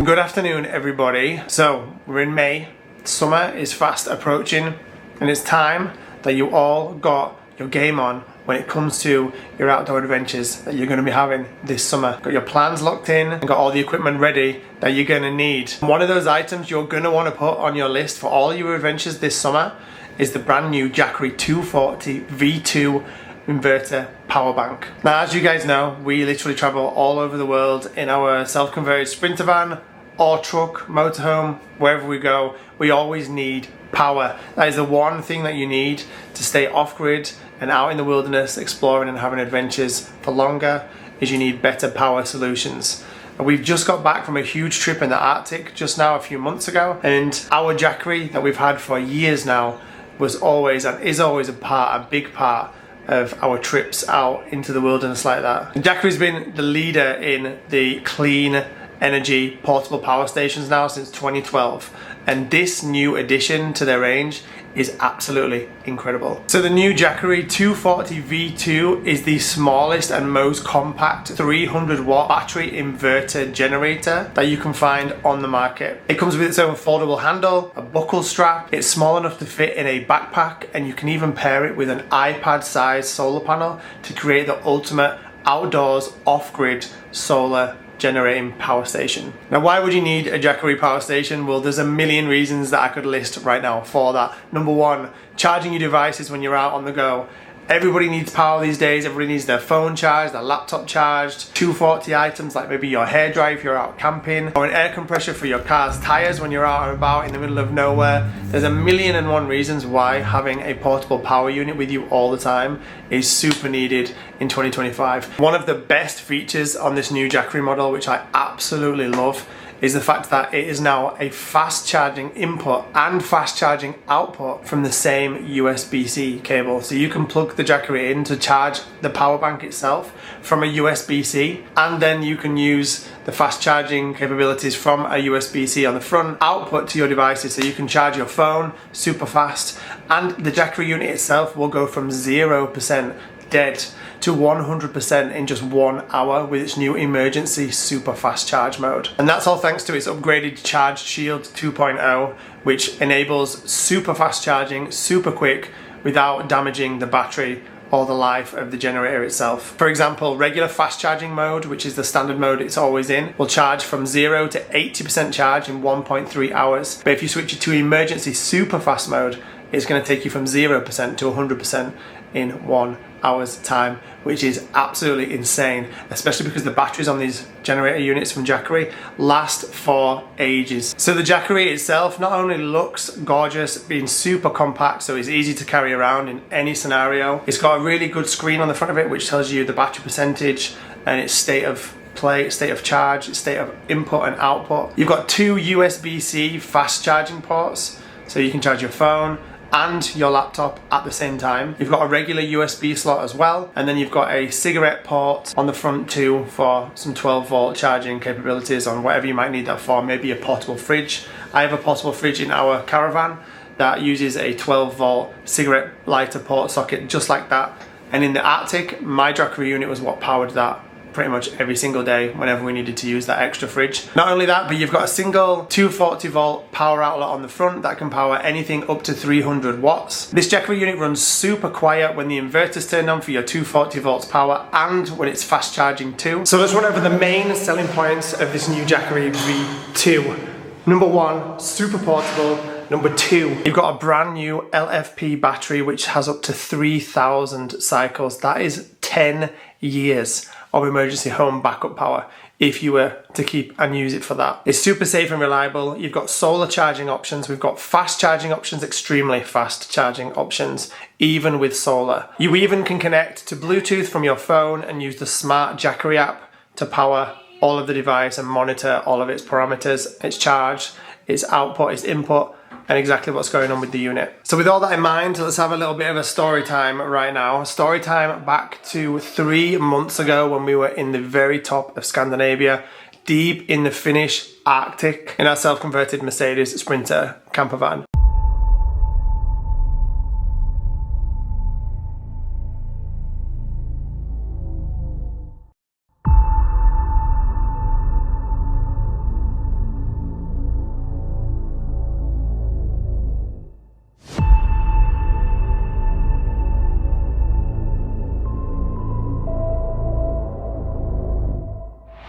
Good afternoon, everybody. So we're in May, summer is fast approaching, and it's time that you all got your game on when it comes to your outdoor adventures that you're going to be having this summer. Got your plans locked in and got all the equipment ready that you're going to need. One of those items you're going to want to put on your list for all your adventures this summer is the brand new Jackery 240 V2 inverter power bank. Now, as you guys know, we literally travel all over the world in our self-converted Sprinter van or truck, motorhome, wherever we go. We always need power. That is the one thing that you need to stay off-grid and out in the wilderness exploring and having adventures for longer, is you need better power solutions. And we've just got back from a huge trip in the Arctic just now a few months ago, and our Jackery that we've had for years now was always and is always a big part of our trips out into the wilderness like that. Jackery's been the leader in the clean energy portable power stations now since 2012, and this new addition to their range is absolutely incredible. So the new Jackery 240 V2 is the smallest and most compact 300 watt battery inverter generator that you can find on the market. It comes with its own foldable handle, a buckle strap. It's small enough to fit in a backpack, and you can even pair it with an iPad sized solar panel to create the ultimate outdoors off-grid solar generating power station. Now, why would you need a Jackery power station? Well, there's a million reasons that I could list right now for that. Number one, charging your devices when you're out on the go. Everybody needs power these days. Everybody needs their phone charged, their laptop charged. 240 items like maybe your hairdryer if you're out camping, or an air compressor for your car's tires when you're out and about in the middle of nowhere. There's a million and one reasons why having a portable power unit with you all the time is super needed in 2025. One of the best features on this new Jackery model, which I absolutely love, is the fact that it is now a fast charging input and fast charging output from the same USB-C cable. So you can plug the Jackery in to charge the power bank itself from a USB-C, and then you can use the fast charging capabilities from a USB-C on the front output to your devices, so you can charge your phone super fast, and the Jackery unit itself will go from 0% dead to 100% in just 1 hour with its new emergency super fast charge mode. And that's all thanks to its upgraded Charge Shield 2.0, which enables super fast charging, super quick, without damaging the battery or the life of the generator itself. For example, regular fast charging mode, which is the standard mode it's always in, will charge from 0 to 80% charge in 1.3 hours. But if you switch it to emergency super fast mode, it's going to take you from 0% to 100% in 1 hour's time, which is absolutely insane, especially because the batteries on these generator units from Jackery last for ages. So the Jackery itself not only looks gorgeous, being super compact, so it's easy to carry around in any scenario. It's got a really good screen on the front of it which tells you the battery percentage and its state of play, state of charge, state of input and output. You've got two USB-C fast charging ports, so you can charge your phone and your laptop at the same time. You've got a regular USB slot as well, and then you've got a cigarette port on the front too for some 12 volt charging capabilities on whatever you might need that for, maybe a portable fridge. I have a portable fridge in our caravan that uses a 12 volt cigarette lighter port socket just like that, and in the Arctic my Jackery unit was what powered that pretty much every single day whenever we needed to use that extra fridge. Not only that, but you've got a single 240 volt power outlet on the front that can power anything up to 300 watts. This Jackery unit runs super quiet when the inverter's turned on for your 240 volts power and when it's fast charging too. So let's run over the main selling points of this new Jackery V2. Number one, super portable. Number two, you've got a brand new LFP battery which has up to 3,000 cycles. That is 10 years of emergency home backup power if you were to keep and use it for that. It's super safe and reliable. You've got solar charging options. We've got fast charging options, extremely fast charging options, even with solar. You even can connect to Bluetooth from your phone and use the smart Jackery app to power all of the device and monitor all of its parameters, its charge, its output, its input, and exactly what's going on with the unit. So with all that in mind, let's have a little bit of a story time right now. Story time back to 3 months ago when we were in the very top of Scandinavia, deep in the Finnish Arctic, in our self-converted Mercedes Sprinter camper van.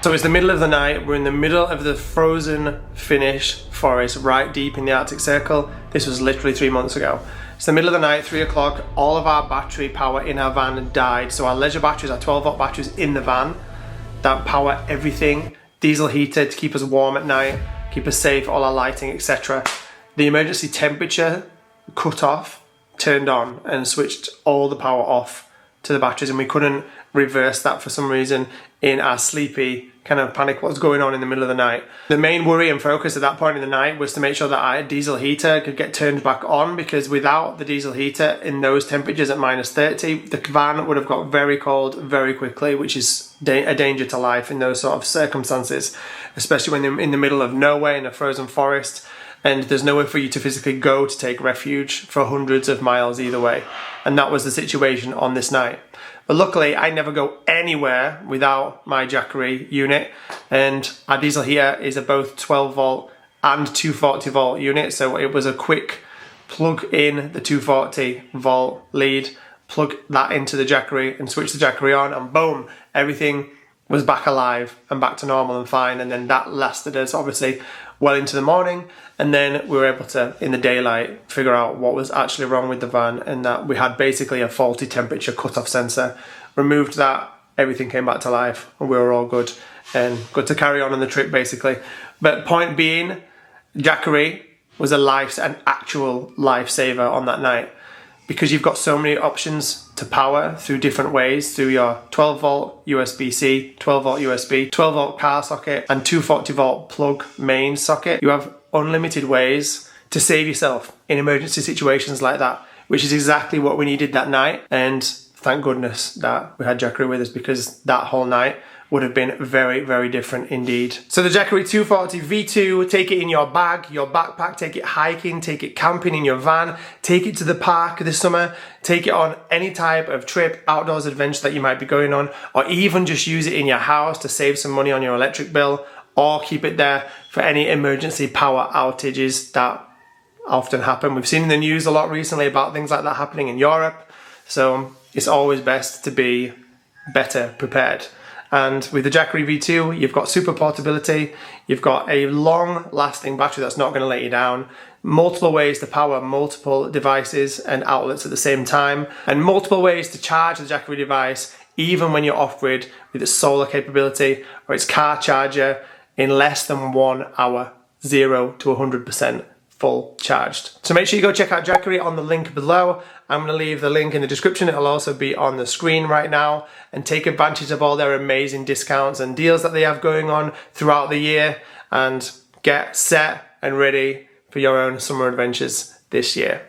So it's the middle of the night, we're in the middle of the frozen Finnish forest, right deep in the Arctic Circle. This was literally 3 months ago. It's the middle of the night, 3 o'clock, all of our battery power in our van died. So our leisure batteries, our 12-volt batteries in the van, that power everything. Diesel heater to keep us warm at night, keep us safe, all our lighting, etc. The emergency temperature cut off, turned on, and switched all the power off to the batteries, and we couldn't reverse that for some reason in our sleepy kind of panic what's going on in the middle of the night. The main worry and focus at that point in the night was to make sure that our diesel heater could get turned back on, because without the diesel heater in those temperatures at -30, the van would have got very cold very quickly, which is a danger to life in those sort of circumstances, especially when they're in the middle of nowhere in a frozen forest and there's nowhere for you to physically go to take refuge for hundreds of miles either way. And that was the situation on this night. But luckily, I never go anywhere without my Jackery unit, and our diesel heater is a both 12 volt and 240 volt unit, so it was a quick plug in the 240 volt lead, plug that into the Jackery and switch the Jackery on, and boom, everything was back alive and back to normal and fine. And then that lasted us obviously well into the morning, and then we were able to, in the daylight, figure out what was actually wrong with the van, and that we had basically a faulty temperature cutoff sensor. Removed that, everything came back to life, and we were all good and good to carry on the trip basically. But point being, Jackery was an actual lifesaver on that night, because you've got so many options to power through different ways, through your 12 volt USB-C, 12 volt USB, 12 volt car socket, and 240 volt plug main socket. You have unlimited ways to save yourself in emergency situations like that, which is exactly what we needed that night. And thank goodness that we had Jackery with us, because that whole night would have been very, very different indeed. So the Jackery 240 V2, take it in your bag, your backpack, take it hiking, take it camping in your van, take it to the park this summer, take it on any type of trip, outdoors adventure that you might be going on, or even just use it in your house to save some money on your electric bill, or keep it there for any emergency power outages that often happen. We've seen in the news a lot recently about things like that happening in Europe, so it's always best to be better prepared. And with the Jackery V2, you've got super portability, you've got a long-lasting battery that's not going to let you down, multiple ways to power multiple devices and outlets at the same time, and multiple ways to charge the Jackery device, even when you're off-grid, with its solar capability or its car charger, in less than 1 hour, 0 to 100% full charged. So make sure you go check out Jackery on the link below. I'm going to leave the link in the description. It'll also be on the screen right now, and take advantage of all their amazing discounts and deals that they have going on throughout the year, and get set and ready for your own summer adventures this year.